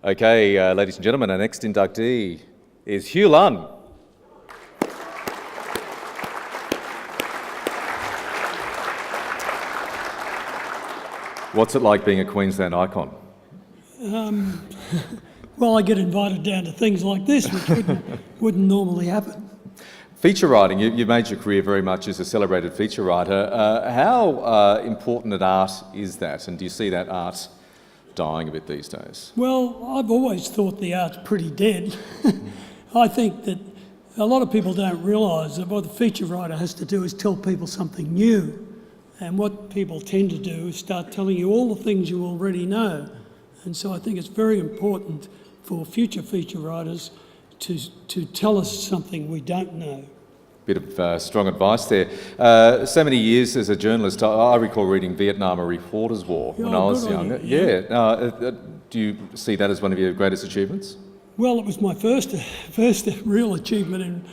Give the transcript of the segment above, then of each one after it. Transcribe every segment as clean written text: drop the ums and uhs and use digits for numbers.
Okay, ladies and gentlemen, our next inductee is Hugh Lunn. What's it like being a Queensland icon? Well, I get invited down to things like this, which wouldn't normally happen. Feature writing, you've made your career very much as a celebrated feature writer. How important an art is that, and do you see that art dying a bit these days? Well, I've always thought the art's pretty dead. I think that a lot of people don't realise that what the feature writer has to do is tell people something new. And what people tend to do is start telling you all the things you already know. And so I think it's very important for future feature writers to tell us something we don't know. Bit of strong advice there. So many years as a journalist, I recall reading Vietnam, A Reporter's War when I was younger. Do you see that as one of your greatest achievements? Well, it was my first real achievement. And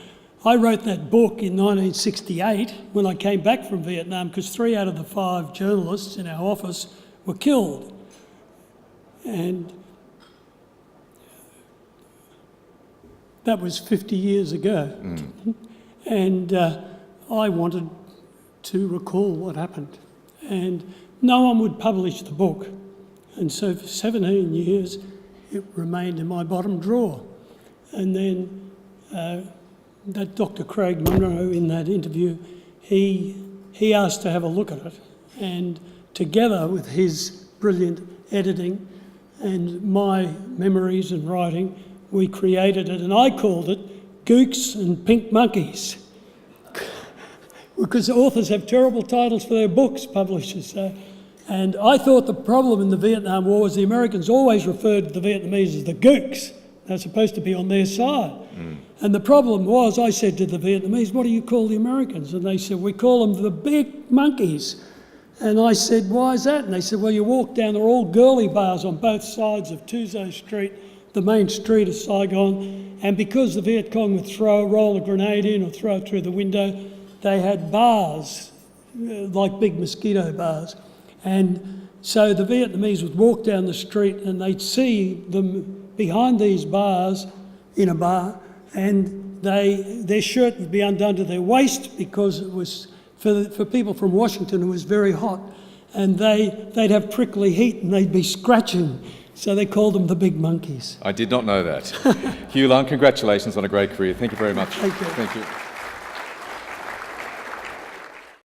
I wrote that book in 1968 when I came back from Vietnam, because 3 out of the 5 journalists in our office were killed. And that was 50 years ago. And I wanted to recall what happened. And no one would publish the book. And so for 17 years, it remained in my bottom drawer. And then that Dr. Craig Munro, in that interview, he asked to have a look at it. And together with his brilliant editing and my memories and writing, we created it, and I called it Gooks and Pink Monkeys, because authors have terrible titles for their books, publishers. And I thought the problem in the Vietnam War was the Americans always referred to the Vietnamese as the Gooks. They're supposed to be on their side. And the problem was, I said to the Vietnamese, what do you call the Americans? And they said, we call them the big monkeys. And I said, why is that? And they said, well, you walk down, they're all girly bars on both sides of Tuzo Street, the main street of Saigon. And because the Viet Cong would roll a grenade in or throw it through the window, they had bars, like big mosquito bars. And so the Vietnamese would walk down the street and they'd see them behind these bars in a bar, and their shirt would be undone to their waist because it was, for people from Washington, it was very hot. And they'd have prickly heat and they'd be scratching. So they called them the big monkeys. I did not know that. Hugh Lunn, congratulations on a great career. Thank you very much. Thank you. Thank you.